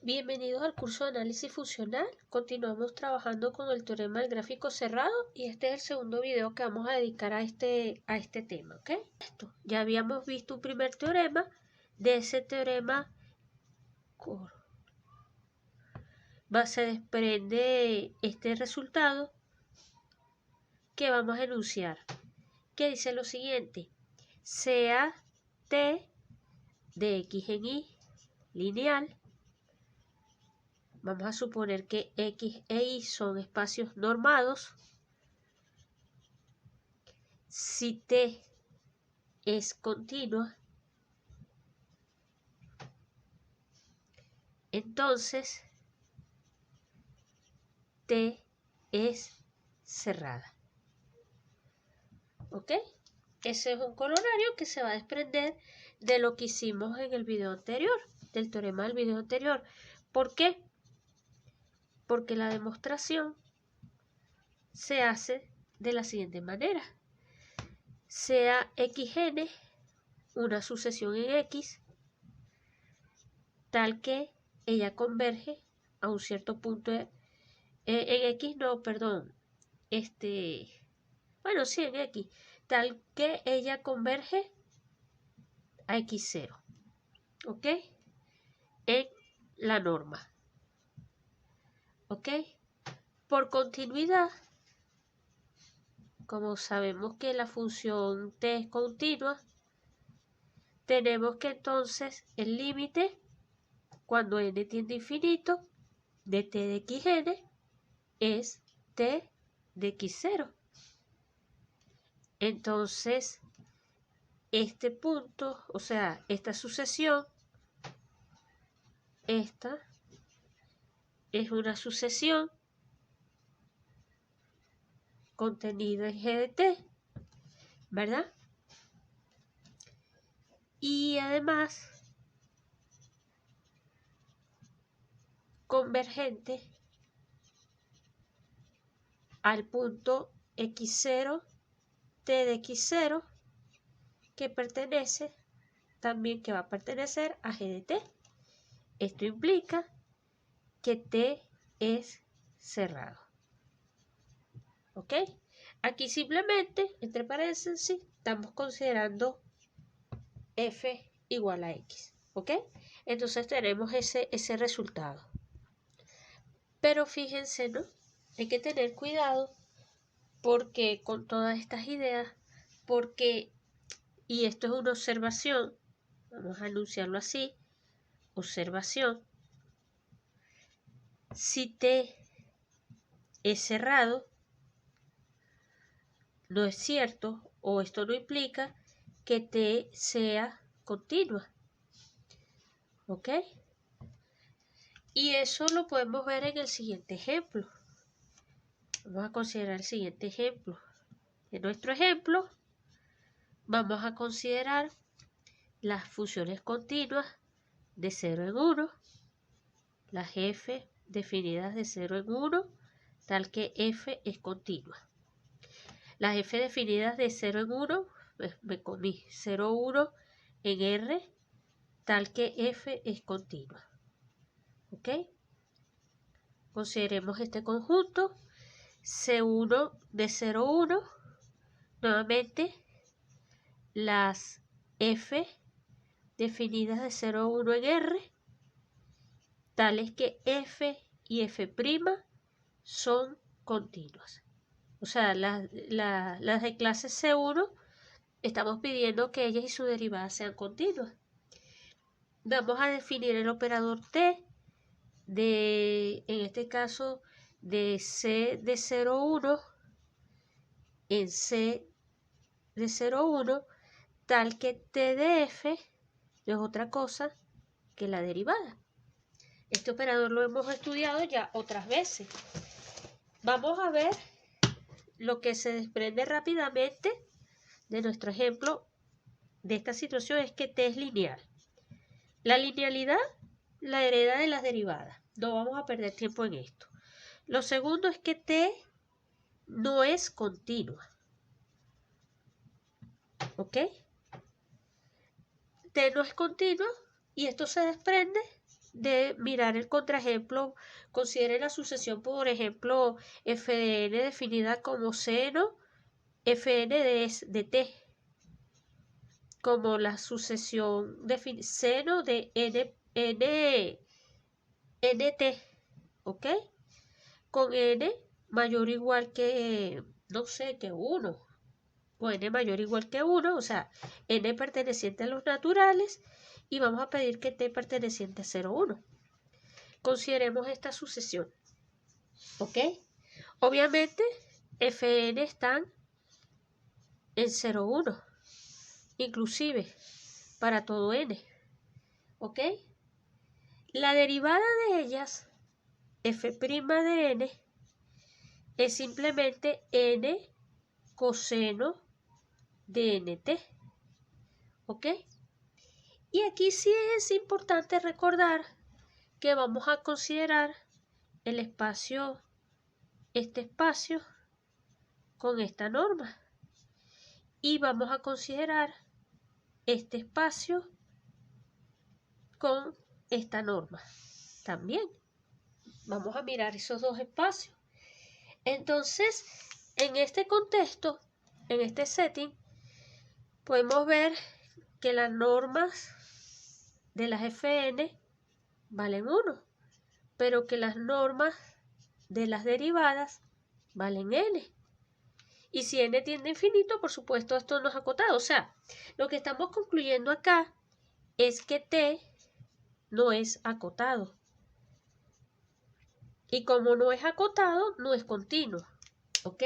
Bienvenidos al curso de análisis funcional. Continuamos trabajando con el teorema del gráfico cerrado y este es el segundo video que vamos a dedicar a este tema, ¿ok? Ya habíamos visto un primer teorema. De ese teorema se desprende este resultado que vamos a enunciar, que dice lo siguiente: sea t de x en y lineal. Vamos a suponer que X e Y son espacios normados. Si T es continua, entonces T es cerrada. ¿Ok? Ese es un coronario que se va a desprender de lo que hicimos en el video anterior, del teorema del video anterior. ¿Por qué? Porque la demostración se hace de la siguiente manera: sea xn una sucesión en X tal que ella converge a un cierto punto en X, no, perdón, bueno, sí, en X, tal que ella converge a X0, ¿ok? En la norma, ¿ok? Por continuidad, como sabemos que la función t es continua, tenemos que entonces el límite cuando n tiende a infinito de t de xn es t de x0. Entonces, este punto, o sea, esta sucesión, esta es una sucesión contenida en G de t, ¿verdad? Y además convergente al punto x0, t de x0, que pertenece también, que va a pertenecer a G de t. Esto implica que t es cerrado. ¿Ok? Aquí simplemente, entre paréntesis, estamos considerando f igual a x. ¿Ok? Entonces tenemos ese resultado. Pero fíjense, ¿no? Hay que tener cuidado porque con todas estas ideas, porque, y esto es una observación, vamos a anunciarlo así, observación: si t es cerrado, no es cierto, o esto no implica que t sea continua. ¿Ok? Y eso lo podemos ver en el siguiente ejemplo. Vamos a considerar el siguiente ejemplo. En nuestro ejemplo, vamos a considerar las funciones continuas de 0 en 1, las f definidas de 0 en 1, tal que f es continua. Las f definidas de 0 en 1, me comí 0, 1 en R, tal que f es continua. ¿Ok? Consideremos este conjunto, C1 de 0, 1, nuevamente las f definidas de 0, 1 en R, tales que f y f' son continuas. O sea, las de clase C1 estamos pidiendo que ellas y su derivada sean continuas. Vamos a definir el operador t en este caso, de C de 0, 1 en C de 0, 1, tal que t de f no es otra cosa que la derivada. Este operador lo hemos estudiado ya otras veces. Vamos a ver lo que se desprende rápidamente de nuestro ejemplo de esta situación: es que t es lineal. La linealidad la hereda de las derivadas. No vamos a perder tiempo en esto. Lo segundo es que t no es continua. ¿Ok? T no es continua y esto se desprende de mirar el contraejemplo, considere la sucesión, por ejemplo, Fn definida como seno Fn de t, como la sucesión de seno de nt, ¿ok? Con n mayor o igual que, no sé, que 1, o n mayor o igual que 1, o sea, n perteneciente a los naturales, y vamos a pedir que t perteneciente a 0, 1. Consideremos esta sucesión, ¿ok? Obviamente, Fn están en 0, 1, inclusive para todo n, ¿ok? La derivada de ellas, f' de n, es simplemente n coseno de nt, ¿ok? Y aquí sí es importante recordar que vamos a considerar el espacio, este espacio con esta norma, y vamos a considerar este espacio con esta norma también. Vamos a mirar esos dos espacios. Entonces, en este contexto, en este setting, podemos ver que las normas de las Fn valen 1, pero que las normas de las derivadas valen n. Y si n tiende a infinito, por supuesto, esto no es acotado. O sea, lo que estamos concluyendo acá es que t no es acotado. Y como no es acotado, no es continuo, ¿ok?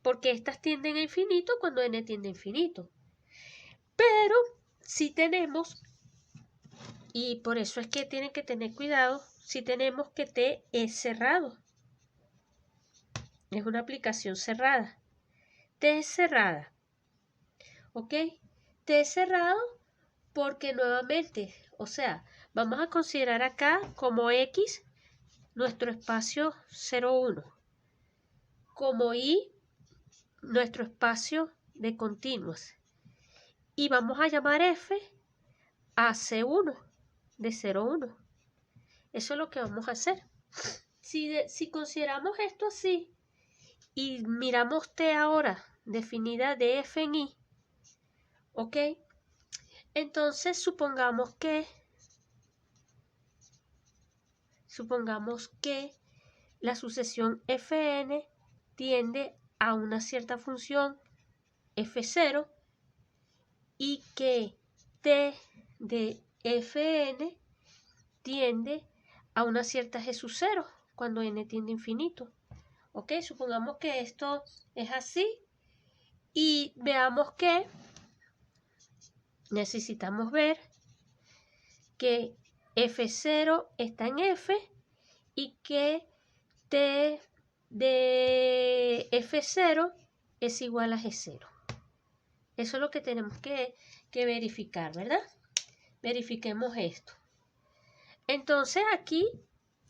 Porque estas tienden a infinito cuando n tiende a infinito. Pero si tenemos, y por eso es que tienen que tener cuidado, si tenemos que t es cerrado. Es una aplicación cerrada. T es cerrada, ¿ok? T es cerrado porque nuevamente, o sea, vamos a considerar acá como X nuestro espacio 0, 1, como Y nuestro espacio de continuos, y vamos a llamar F a C1 de 0, 1. Eso es lo que vamos a hacer. Si consideramos esto así y miramos T ahora definida de F en I, ¿ok? Entonces supongamos que la sucesión Fn tiende a una cierta función F0 y que T de Fn tiende a una cierta G sub 0 cuando n tiende a infinito. ¿Ok? Supongamos que esto es así y veamos que necesitamos ver que F0 está en F y que T de F0 es igual a G0. Eso es lo que tenemos que verificar, ¿verdad? Verifiquemos esto. Entonces aquí,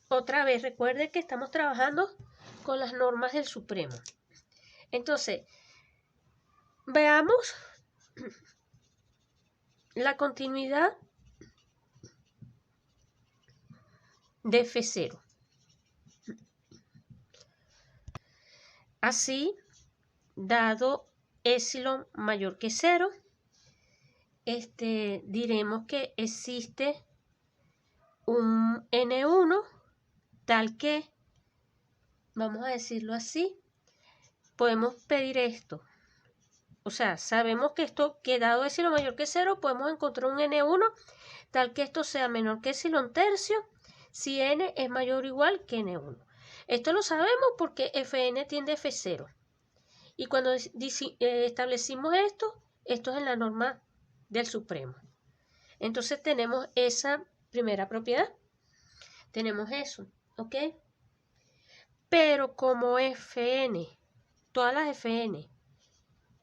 otra vez, recuerden que estamos trabajando con las normas del Supremo. Entonces, veamos la continuidad de F0. Así, dado epsilon mayor que 0, diremos que existe un N1 tal que, vamos a decirlo así, podemos pedir esto. O sea, sabemos que esto, que dado epsilon mayor que 0, podemos encontrar un N1 tal que esto sea menor que epsilon tercio si N es mayor o igual que N1. Esto lo sabemos porque Fn tiende a F0. Y cuando establecimos esto es en la norma del Supremo. Entonces tenemos esa primera propiedad. Tenemos eso, ¿ok? Pero como Fn, todas las Fn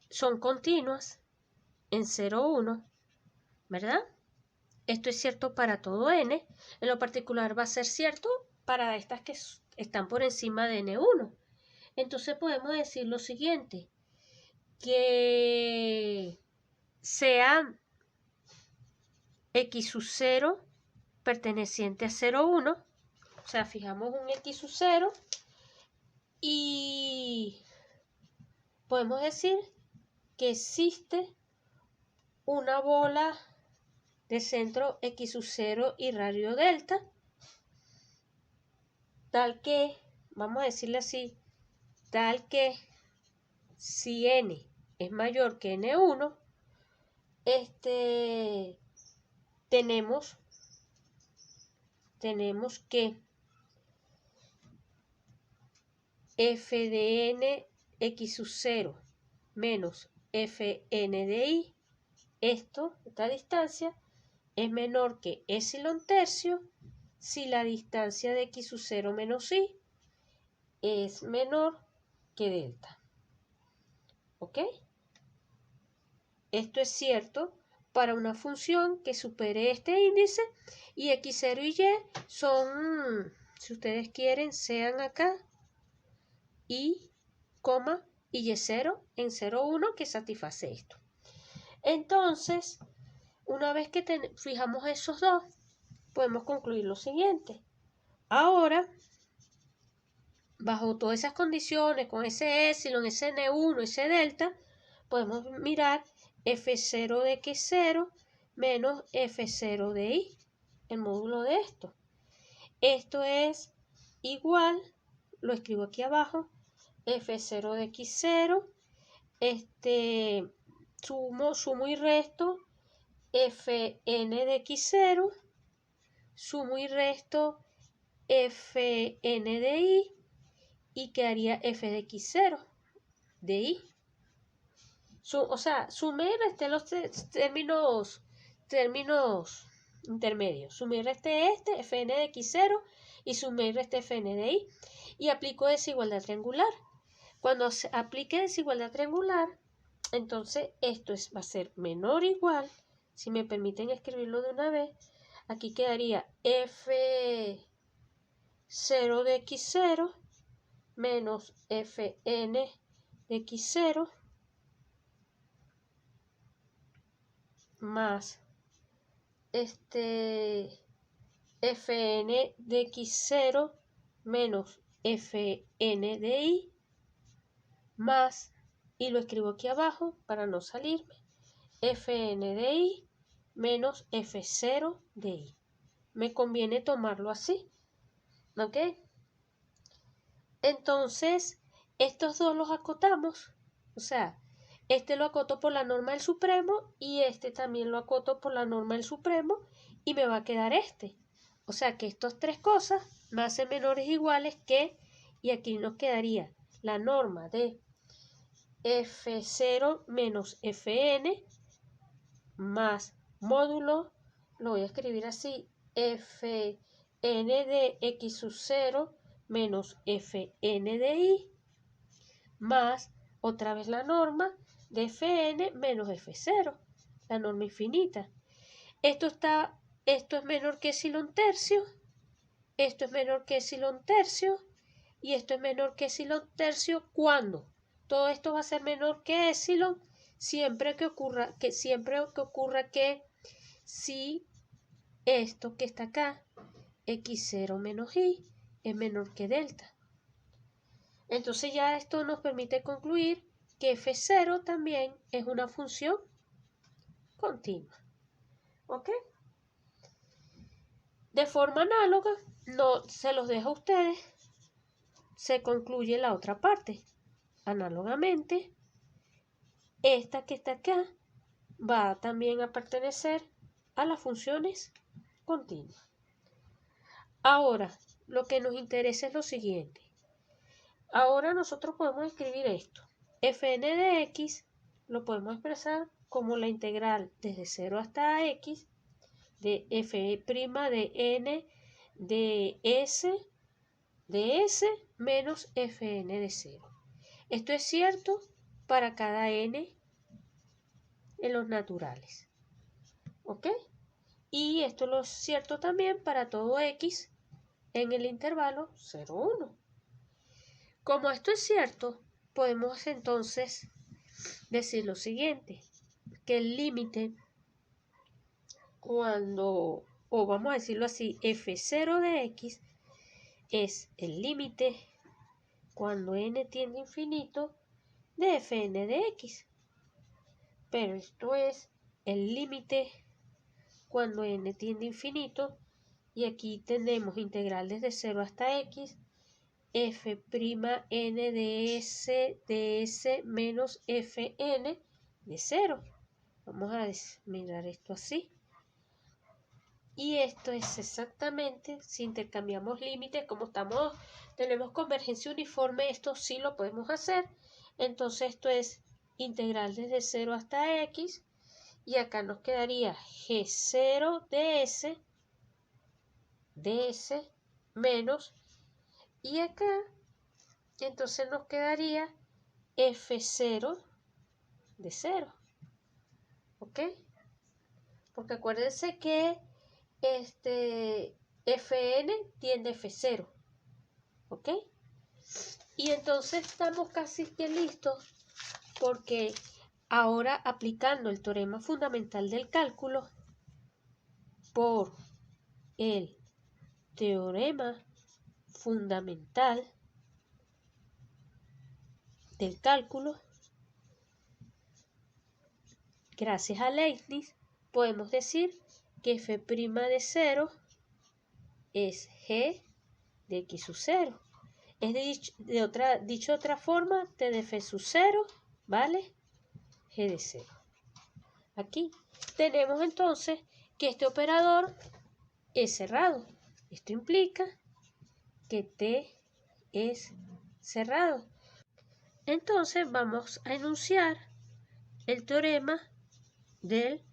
son continuas en 0, 1, ¿verdad? Esto es cierto para todo n. En lo particular va a ser cierto para estas que están por encima de n1. Entonces podemos decir lo siguiente, que sea x sub 0 perteneciente a 0, 1. O sea, fijamos un x sub 0 y podemos decir que existe una bola de centro x sub 0 y radio delta, tal que, vamos a decirle así, tal que si n es mayor que n1, tenemos que f de n x sub 0 menos fn de i, esta distancia, es menor que epsilon tercio si la distancia de x sub 0 menos i es menor que delta. ¿Ok? Esto es cierto para una función que supere este índice y x0 y y son, si ustedes quieren, sean acá y, y y0 en 0, 1 que satisface esto. Entonces, una vez que fijamos esos dos, podemos concluir lo siguiente. Ahora, bajo todas esas condiciones, con ese epsilon, ese n1, ese delta, podemos mirar f0 de x0 menos f0 de i, el módulo de esto. Esto es igual, lo escribo aquí abajo, f0 de x0, sumo y resto fn de x0, sumo y resto fn de i y quedaría f de x0 de i. O sea, sumé y resté los términos intermedios. Sumé y resté fn de x0 y sumé y resté fn de i. Y aplico desigualdad triangular. Cuando se aplique desigualdad triangular, entonces esto va a ser menor o igual, si me permiten escribirlo de una vez, aquí quedaría f0 de x0 menos fn de x0 más fn de x0 menos fn de i más, y lo escribo aquí abajo para no salirme, fn de i menos f0 de i. Me conviene tomarlo así, ¿ok? Entonces, estos dos los acotamos, o sea, este lo acoto por la norma del supremo y este también lo acoto por la norma del supremo y me va a quedar este. O sea que estas tres cosas me hacen menores o iguales que, y aquí nos quedaría la norma de f0 menos fn más módulo, lo voy a escribir así, fn de x sub 0 menos fn de i más otra vez la norma de fn menos f0, la norma infinita. Esto es menor que epsilon tercio, esto es menor que epsilon tercio y esto es menor que epsilon tercio. ¿Cuándo? Todo esto va a ser menor que epsilon siempre que ocurra que si esto que está acá, x0 menos i, es menor que delta. Entonces ya esto nos permite concluir que f0 también es una función continua. ¿Ok? De forma análoga, no se los dejo a ustedes, se concluye la otra parte. Análogamente, esta que está acá va también a pertenecer a las funciones continuas. Ahora, lo que nos interesa es lo siguiente. Ahora nosotros podemos escribir esto. Fn de x lo podemos expresar como la integral desde 0 hasta x de f' de n de s menos fn de 0. Esto es cierto para cada n en los naturales. ¿Ok? Y esto lo es cierto también para todo x en el intervalo 0, 1. Como esto es cierto, podemos entonces decir lo siguiente, que el límite cuando o vamos a decirlo así, f0 de x es el límite cuando n tiende a infinito de fn de x. Pero esto es el límite cuando n tiende a infinito, y aquí tenemos integral desde 0 hasta x, f' n de s menos fn de 0. Vamos a mirar esto así. Y esto es exactamente, si intercambiamos límites, como tenemos convergencia uniforme, esto sí lo podemos hacer. Entonces esto es integral desde 0 hasta x, y acá nos quedaría g0 de s menos, y acá entonces nos quedaría f0 de 0. ¿Ok? Porque acuérdense que fn tiende a f0. ¿Ok? Y entonces estamos casi que listos, porque ahora, aplicando el teorema fundamental del cálculo por el teorema fundamental del cálculo, gracias a Leibniz, podemos decir que f' de 0 es g de x sub 0. Dicho de otra forma, t de f sub 0 vale g de 0. Aquí tenemos entonces que este operador es cerrado. Esto implica que t es cerrado. Entonces vamos a enunciar el teorema del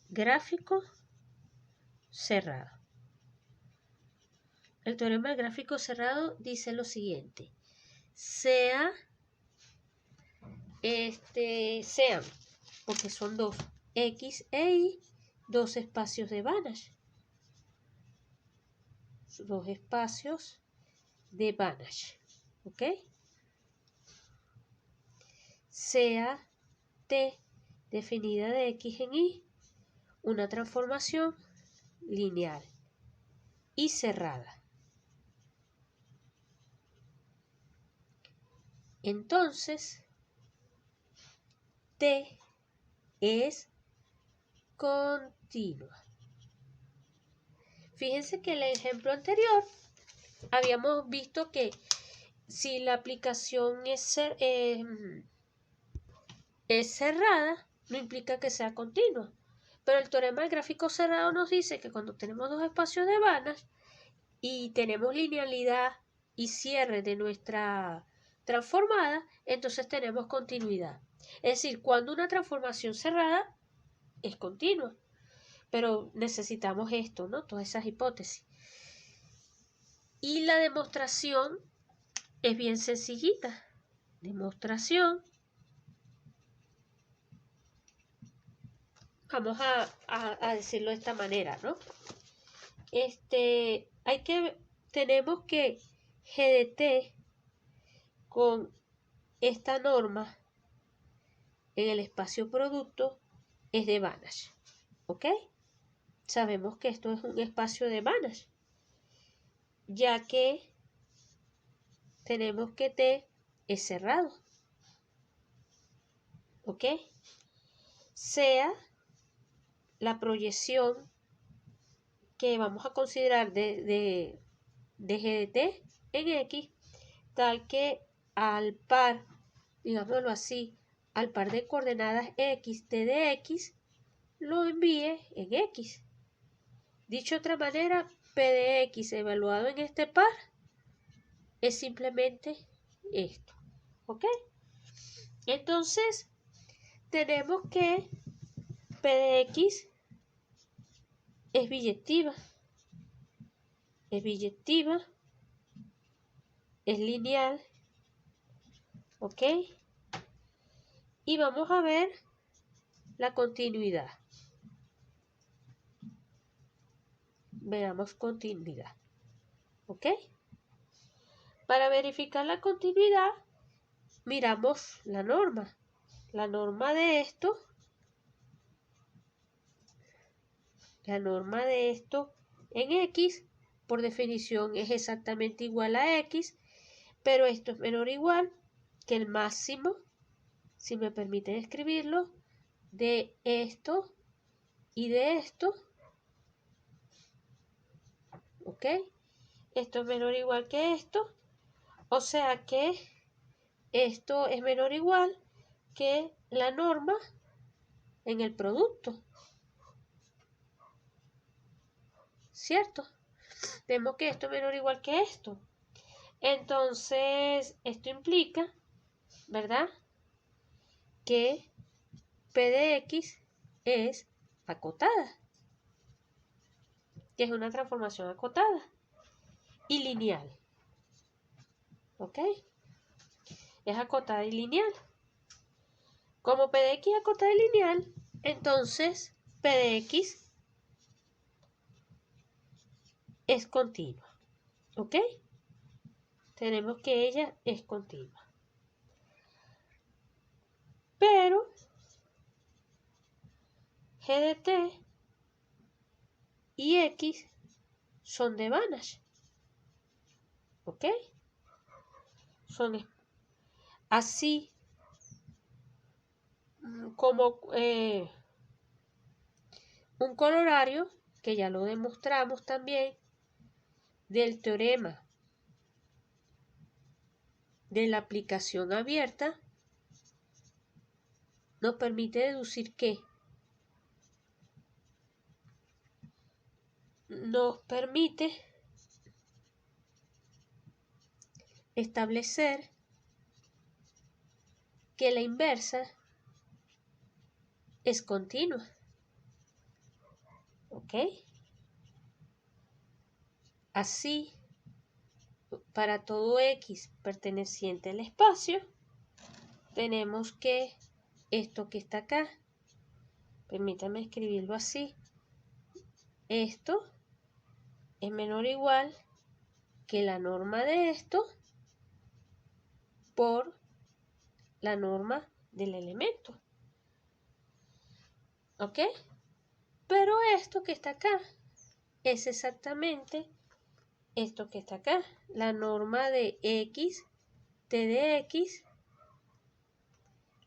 gráfico cerrado. El teorema del gráfico cerrado dice lo siguiente: sean, porque son dos, x e y, dos espacios de Banach. Dos espacios de Banach. ¿Ok? Sea t definida de x en y una transformación lineal y cerrada. Entonces, t es continua. Fíjense que en el ejemplo anterior habíamos visto que si la aplicación es cerrada, no implica que sea continua. Pero el teorema del gráfico cerrado nos dice que cuando tenemos dos espacios de Banach y tenemos linealidad y cierre de nuestra transformada, entonces tenemos continuidad. Es decir, cuando una transformación cerrada es continua. Pero necesitamos esto, ¿no? Todas esas hipótesis. Y la demostración es bien sencillita. Demostración. Vamos a decirlo de esta manera, ¿no? Tenemos que g de t con esta norma en el espacio producto es de Banach. ¿Ok? Sabemos que esto es un espacio de Banach, ya que tenemos que t es cerrado. ¿Ok? Sea la proyección que vamos a considerar de g de t en x, tal que al par, digámoslo así, al par de coordenadas x, t de x, lo envíe en x. Dicho de otra manera, p de x evaluado en este par es simplemente esto. ¿Ok? Entonces, tenemos que p de x es biyectiva, es lineal, ¿ok? Y vamos a ver la continuidad. Veamos continuidad, ¿ok? Para verificar la continuidad, miramos la norma. La norma de esto en X, por definición es exactamente igual a X, pero esto es menor o igual que el máximo, si me permiten escribirlo, de esto y de esto, ¿ok? Esto es menor o igual que esto, o sea que esto es menor o igual que la norma en el producto, ¿cierto? Vemos que esto es menor o igual que esto. Entonces, esto implica, ¿verdad?, que P de X es acotada, que es una transformación acotada y lineal, ¿ok? Es acotada y lineal. Como P de X es acotada y lineal, entonces P de X es continua, ¿ok? Tenemos que ella es continua. Pero G de T y X son de Banach, ¿ok? Son así como un corolario, que ya lo demostramos también, del teorema de la aplicación abierta, nos permite deducir que nos permite establecer que la inversa es continua, ¿ok? Así, para todo X perteneciente al espacio, tenemos que esto que está acá, permítame escribirlo así, esto es menor o igual que la norma de esto por la norma del elemento, ¿ok? Pero esto que está acá es exactamente esto que está acá, la norma de X, T de X,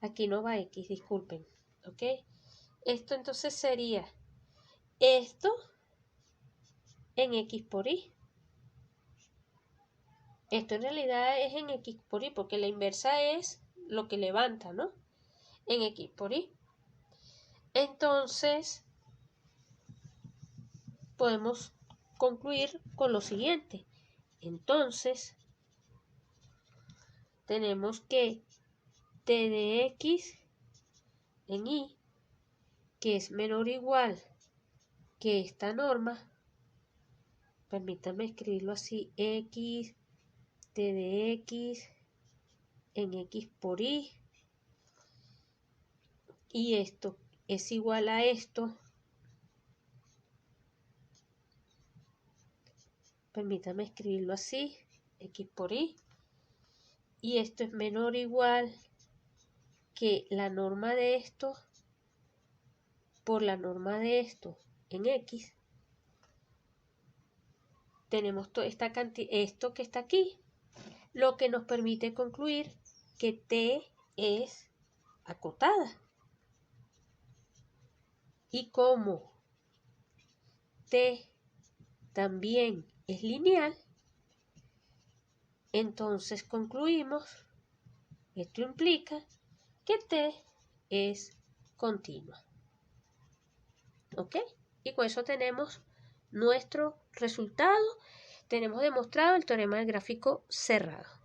aquí no va X, disculpen, ¿ok? Esto entonces sería esto en X por Y. Esto en realidad es en X por Y, porque la inversa es lo que levanta, ¿no? En X por Y. Entonces, podemos concluir con lo siguiente. Entonces, tenemos que T de X en Y, que es menor o igual que esta norma, permítanme escribirlo así, X, T de X en X por Y, y esto es igual a esto, permítanme escribirlo así, X por Y, y esto es menor o igual que la norma de esto por la norma de esto en X. Tenemos esto que está aquí, lo que nos permite concluir que T es acotada. Y como T también es lineal, entonces concluimos, esto implica que T es continua. ¿Ok? Y con eso tenemos nuestro resultado. Tenemos demostrado el teorema del gráfico cerrado.